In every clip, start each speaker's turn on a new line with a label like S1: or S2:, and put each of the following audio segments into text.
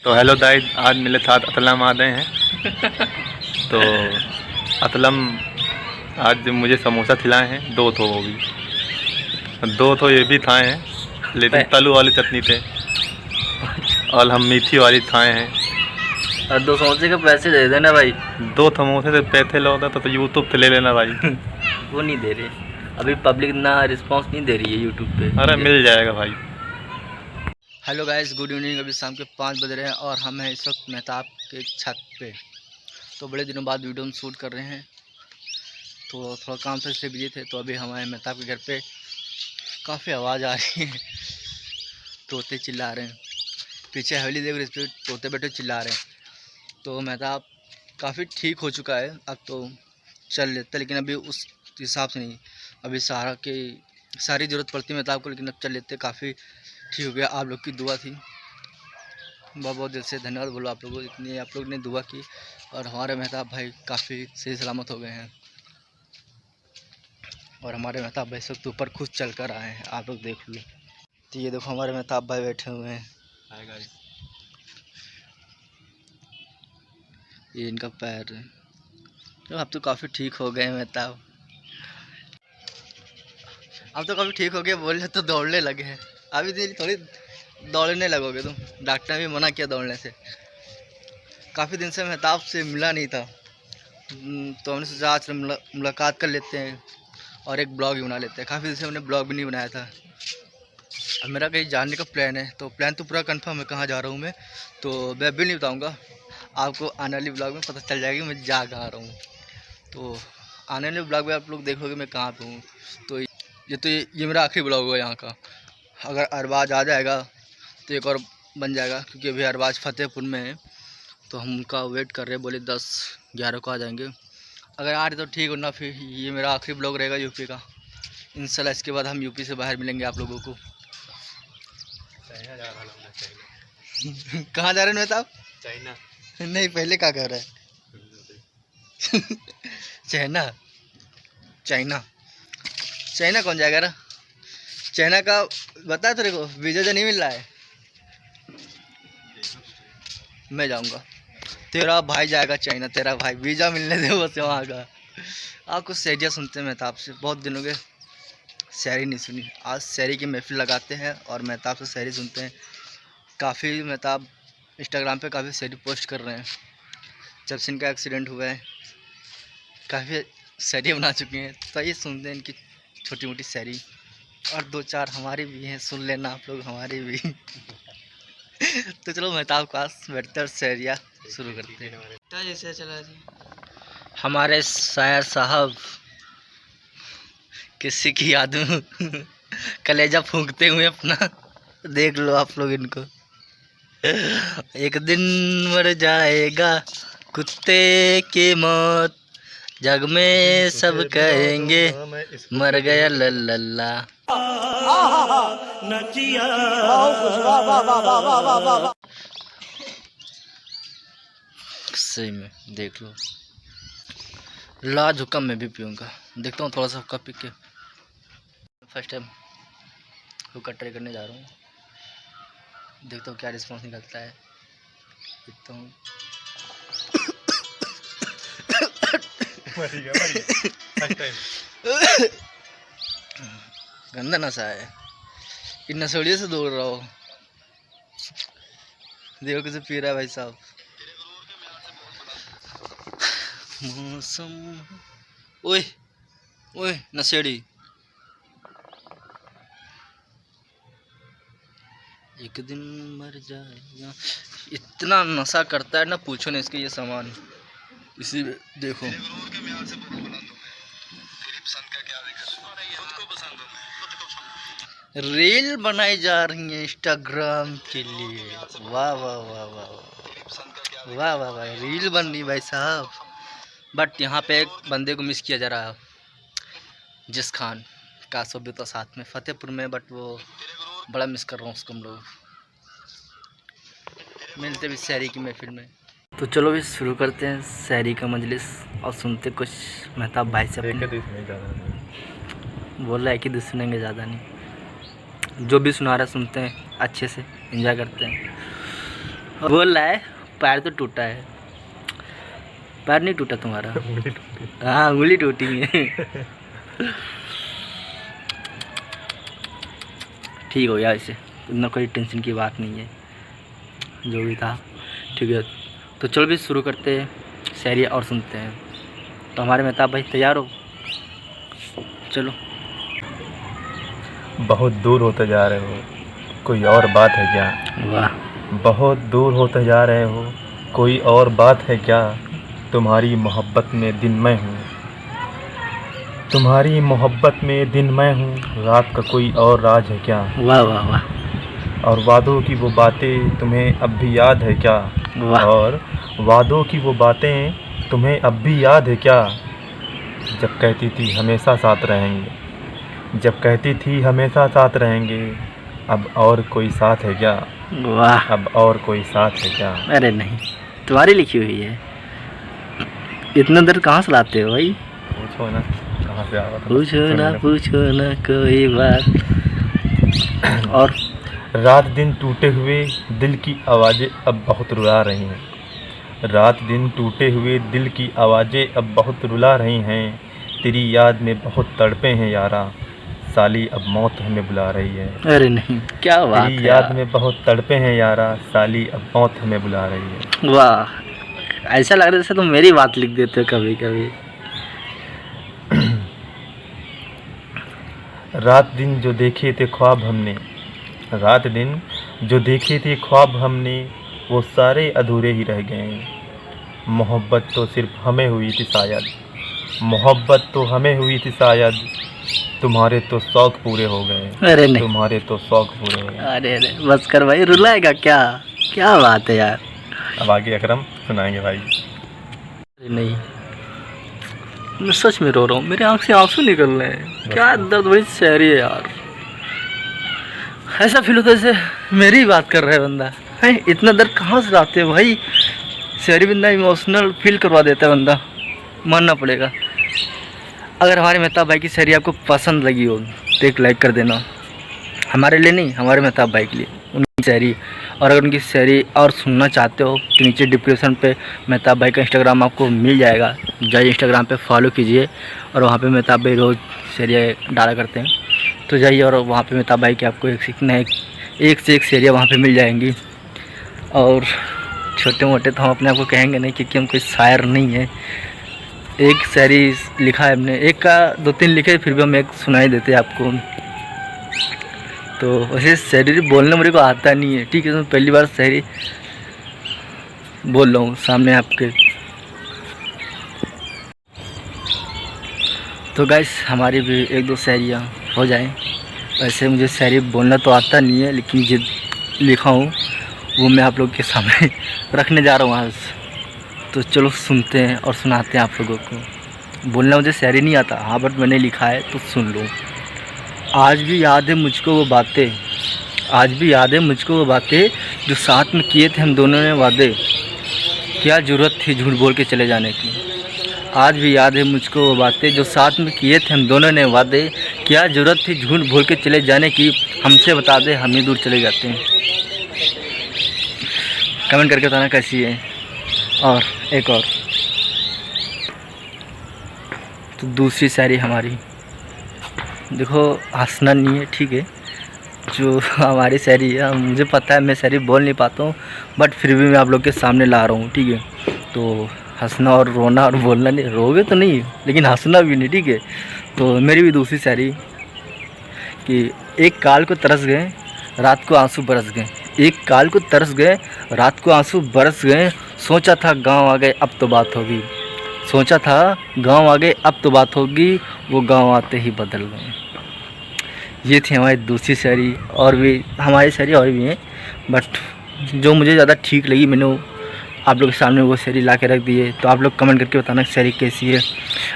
S1: तो hello guys, आज मेरे साथ असलम आ गए हैं। तो असलम आज मुझे समोसा खिलाए हैं, दो तो वो भी दो तो ये भी खाए हैं, लेकिन तलू वाली चटनी थे और हम मीठी वाली खाए हैं।
S2: और दो समोसे के पैसे दे देना भाई।
S1: दो समोसे से पैसे लौटा तो यूट्यूब से ले लेना भाई।
S2: वो नहीं दे रहे अभी, पब्लिक ना रिस्पांस नहीं दे रही है यूट्यूब पे।
S1: अरे मिल जाएगा भाई।
S2: Hello guys, good evening. अभी शाम के 5 बज रहे हैं और हम हैं इस वक्त मेहताब के छत पे। तो बड़े दिनों बाद वीडियो हम शूट कर रहे हैं, तो थोड़ा काम से इसलिए बिजी थे। तो अभी हमारे मेहताब के घर पे काफ़ी आवाज़ आ रही है, तोते चिल्ला रहे हैं। पीछे हवेली देख इस पर तोते बैठे चिल्ला रहे हैं। तो मेहताब काफ़ी ठीक हो चुका है, अब तो चल लेता, लेकिन अभी उस हिसाब से नहीं। अभी सारी ज़रूरत पड़ती है मेहताब को, लेकिन अब चल लेते, काफ़ी ठीक हो गया। आप लोग की दुआ थी, बहुत बहुत दिल से धन्यवाद बोलो आप लोगों को, इतनी आप लोग ने दुआ की और हमारे मेहताब भाई काफ़ी सही सलामत हो गए हैं। और हमारे मेहताब भाई सब ऊपर खुद चल कर आए हैं, आप लोग देख लो। तो ये देखो हमारे मेहताब भाई बैठे हुए हैं, ये इनका पैर है। तो अब तो काफ़ी ठीक हो गए मेहताब, अब तो काफ़ी ठीक हो गए। बोले तो दौड़ने लगे हैं, अभी थोड़ी दौड़ने लगोगे तुम, डॉक्टर ने भी मना किया दौड़ने से। काफ़ी दिन से मेहताब से मिला नहीं था, तो हमने सोचा आज मुलाकात कर लेते हैं और एक ब्लॉग भी बना लेते हैं। काफ़ी दिन से हमने ब्लॉग भी नहीं बनाया था। अब मेरा कहीं जाने का प्लान है, तो प्लान तो पूरा कंफर्म है कहाँ जा रहा हूँ मैं, तो मैं भी नहीं बताऊँगा आपको। आने वाली ब्लॉग में पता चल जाएगी मैं जा कहाँ रहा हूँ। तो आने वाले ब्लॉग में आप लोग देखोगे मैं कहाँ पे हूँ। तो ये मेरा आखिरी ब्लॉग होगा यहाँ का। अगर अरबाज आ जाएगा तो एक और बन जाएगा, क्योंकि अभी अरबाज फतेहपुर में है, तो हम उनका वेट कर रहे हैं। बोले 10-11 को आ जाएंगे। अगर आ रहे तो ठीक हो, ना फिर ये मेरा आखिरी ब्लॉग रहेगा यूपी का इंशाल्लाह। इसके बाद हम यूपी से बाहर मिलेंगे आप लोगों को। कहाँ जा रहे हैं मेहताब?
S1: चाइना।
S2: नहीं, पहले क्या कर रहा है? चाइना? चाइना चाइना कौन जाएगा रा? चाइना का बता तेरे को, वीज़ा जो नहीं मिल रहा है। मैं जाऊंगा, तेरा भाई जाएगा चाइना, तेरा भाई वीज़ा मिलने दे बस वहाँ का। आप कुछ शायरियाँ सुनते हैं मेहताब से, बहुत दिनों के शायरी नहीं सुनी। आज शायरी की महफिल लगाते हैं और मेहताब से शायरी सुनते हैं। काफ़ी मेहताब इंस्टाग्राम पे काफ़ी शायरी पोस्ट कर रहे हैं, जब से इनका एक्सीडेंट हुआ है काफ़ी शायरी बना चुके हैं। तो ये सुनते हैं इनकी छोटी मोटी शायरी, और 2-4 हमारी भी हैं, सुन लेना आप लोग हमारी भी। तो चलो मेहताब के पास बैठते और शायरिया शुरू करते हैं। जैसे चला जी हमारे शायर साहब किसी की याद में कलेजा फूंकते हुए अपना, देख लो आप लोग इनको। एक दिन मर जाएगा कुत्ते की मौत, जग में सब कहेंगे मर गया लल्ला। सही में देख लो, लाज हुक्म मैं भी पीऊँगा। देखता हूँ थोड़ा सा हुक्का पी के। फर्स्ट टाइम हुक्का ट्राई करने जा रहा हूँ, देखता हूँ क्या रिस्पॉन्स निकलता है। देखता हूँ गंदा नशा है, इन नशेड़ियों से दूर रहो। देखो कैसे पी रहा है भाई साहब। मौसम ओए ओए नशेड़ी, एक दिन मर जाएगा। इतना नशा करता है ना, पूछो ना इसके ये सामान। इसी देखो रील बनाई जा रही है इंस्टाग्राम के लिए। वाह वाह वाह वाह वाह वाह वाह, रील बन रही भाई साहब। बट यहाँ पे एक बंदे को मिस किया जा रहा है, जिस खान का भी तो साथ में फतेहपुर में, बट वो बड़ा मिस कर रहा हूँ उसको। हम लोग मिलते भी शायरी की महफिल में। तो चलो भी शुरू करते हैं शायरी का मजलिस और सुनते कुछ मेहताब भाई से। बोल रहा है कि सुनेंगे ज़्यादा नहीं, जो भी सुना रहा सुनते हैं, अच्छे से एंजॉय करते हैं। बोल रहा है पैर तो टूटा है, पैर नहीं टूटा तुम्हारा? हाँ उंगली टूटी है। ठीक हो गया, इससे इतना कोई टेंशन की बात नहीं है, जो भी था ठीक है। तो चलो भी शुरू करते हैं शायरी और सुनते हैं। तो हमारे मेहताब भाई तैयार हो? चलो।
S1: बहुत दूर होते जा रहे हो, कोई और बात है क्या?
S2: वाह।
S1: बहुत दूर होते जा रहे हो, कोई और बात है क्या? तुम्हारी मोहब्बत में दिन मैं हूँ, तुम्हारी मोहब्बत में दिन मैं हूँ, रात का कोई और राज है क्या?
S2: वाह वाह वाह।
S1: और वादों की वो बातें तुम्हें अब भी याद है क्या?
S2: वाह।
S1: और वादों की वो बातें तुम्हें अब भी याद है क्या? जब कहती थी हमेशा साथ रहेंगे, जब कहती थी हमेशा साथ रहेंगे, अब और कोई साथ है क्या?
S2: वाह।
S1: अब और कोई साथ है क्या?
S2: अरे नहीं, तुम्हारी लिखी हुई है। इतना दर्द कहाँ से लाते हो भाई?
S1: पूछो ना कहाँ से आ रहा था?
S2: पूछो ना कोई बात। और
S1: रात दिन टूटे हुए दिल की आवाज़ें अब बहुत रुला रही हैं, रात दिन टूटे हुए दिल की आवाज़ें अब बहुत रुला रही हैं, तेरी याद में बहुत तड़पे हैं यारा, साली अब मौत हमें बुला रही है।
S2: अरे नहीं, क्या बात है
S1: तेरी याद में बहुत तड़पे हैं यारा, साली अब मौत हमें बुला रही है।
S2: वाह, ऐसा लग रहा है जैसे तुम मेरी बात लिख देते हो कभी कभी।
S1: रात दिन जो देखे थे ख्वाब हमने, रात दिन जो देखे थे ख्वाब हमने, वो सारे अधूरे ही रह गए। मोहब्बत तो सिर्फ हमें हुई थी शायद, मोहब्बत तो हमें हुई थी शायद, तुम्हारे तो शौक पूरे हो गए।
S2: अरे नहीं,
S1: तुम्हारे तो शौक पूरे हो गए।
S2: अरे अरे बस कर भाई, रुलाएगा क्या? क्या बात है यार।
S1: अब आगे अकरम सुनाएंगे भाई।
S2: अरे नहीं, मैं सच में रो रहा हूँ, मेरे आँख से आंसू निकल रहे हैं। क्या दर्द बड़ी शायरी है यार। ऐसा फील होता है जैसे मेरी ही बात कर रहा है बंदा है। इतना दर्द कहाँ से लाते हैं भाई? शायरी बंदा इमोशनल फील करवा देता है बंदा, मानना पड़ेगा। अगर हमारे मेहताब भाई की शायरी आपको पसंद लगी हो तो एक लाइक कर देना, हमारे लिए नहीं, हमारे मेहताब भाई के लिए, उनकी शायरी। और अगर उनकी शायरी और सुनना चाहते हो तो नीचे डिस्क्रिप्शन पे मेहताब भाई का इंस्टाग्राम आपको मिल जाएगा, जाइए इंस्टाग्राम पे फॉलो कीजिए। और वहाँ पे मेहताब भाई रोज़ शायरी डाला करते हैं, तो जाइए और वहाँ पे मेहताब भाई की आपको एक से एक शायरियाँ वहाँ पे मिल जाएंगी। और छोटे मोटे तो हम अपने आप को कहेंगे नहीं, क्योंकि हम कोई शायर नहीं है। एक शायरी लिखा है हमने, एक का 2-3 लिखे, फिर भी हम एक सुनाई देते हैं आपको। तो वैसे शायरी बोलना मेरे को आता नहीं है, ठीक है, तो पहली बार शायरी बोल रहा हूँ सामने आपके। तो गाइस हमारी भी 1-2 शायरियाँ हो जाएं। वैसे मुझे शायरी बोलना तो आता नहीं है, लेकिन जो लिखा हूँ वो मैं आप लोग के सामने रखने जा रहा हूँ आज। तो चलो सुनते हैं और सुनाते हैं आप लोगों को। बोलना मुझे शायरी नहीं आता, हाँ, बट मैंने लिखा है तो सुन लो। आज भी याद है मुझको वो बातें, आज भी याद है मुझको वो बातें, जो साथ में किए थे हम दोनों ने वादे, क्या ज़रूरत थी झूठ बोल के चले जाने की। आज भी याद है मुझको वो बातें, जो साथ में किए थे हम दोनों ने वादे, क्या ज़रूरत थी झूठ बोल के चले जाने की, हमसे बता दे हम ही दूर चले जाते हैं। कमेंट करके बताना कैसी है। और एक और, तो दूसरी शायरी हमारी, देखो हंसना नहीं है, ठीक है, जो हमारी शायरी है, मुझे पता है मैं शायरी बोल नहीं पाता हूँ, बट फिर भी मैं आप लोग के सामने ला रहा हूँ, ठीक है। तो हंसना और रोना और बोलना नहीं, रोगे तो नहीं लेकिन हंसना भी नहीं, ठीक है। तो मेरी भी दूसरी शायरी कि एक काल को तरस गए, रात को आंसू बरस गए, एक काल को तरस गए, रात को आंसू बरस गए, सोचा था गांव आ गए अब तो बात होगी, सोचा था गांव आ गए अब तो बात होगी, वो गांव आते ही बदल गए। ये थी हमारी दूसरी शायरी। और भी हमारी शायरी और भी हैं, बट जो मुझे ज़्यादा ठीक लगी मैंने आप लोग के सामने वो शायरी ला के रख दी है। तो आप लोग कमेंट करके बताना शायरी कैसी है।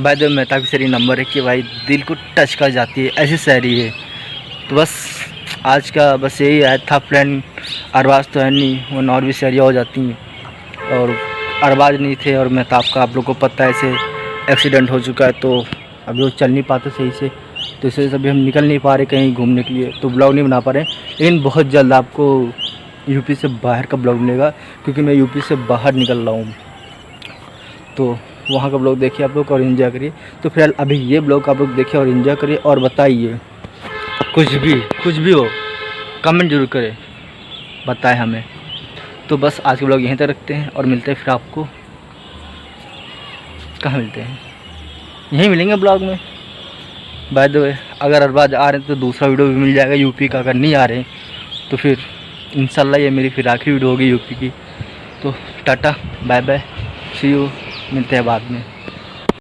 S2: बाय द वे मेहताब की शायरी नंबर है कि भाई दिल को टच कर जाती है, ऐसी शायरी है। तो बस आज का बस यही आया था प्लान। अरबाज तो है नहीं, वरना और भी शायरियाँ हो जाती हैं, और अरबाज नहीं थे। और मेहताब का आप लोग को पता है ऐसे एक्सीडेंट हो चुका है, तो अभी वो चल नहीं पाते सही से, तो इससे अभी हम निकल नहीं पा रहे कहीं घूमने के लिए, तो ब्लॉग नहीं बना पा रहे। लेकिन बहुत जल्द आपको यूपी से बाहर का ब्लॉग मिलेगा, क्योंकि मैं यूपी से बाहर निकल रहा हूँ। तो वहाँ का ब्लॉग देखिए आप लोग और एंजॉय करिए। तो फिलहाल अभी ये ब्लॉग आप लोग देखिए और एंजॉय करिए, और बताइए कुछ भी हो कमेंट जरूर करें, बताएं हमें। तो बस आज के ब्लॉग यहीं तक रखते हैं और मिलते हैं फिर आपको। कहाँ मिलते हैं? यहीं मिलेंगे ब्लॉग में। बाय द वे, अगर हर बार आ रहे हैं तो दूसरा वीडियो भी मिल जाएगा यूपी का। अगर नहीं आ रहे तो फिर इंशाल्लाह ये मेरी फिर आखिरी वीडियो होगी यूपी की। तो tata bye bye, see you, मिलते हैं बाद में।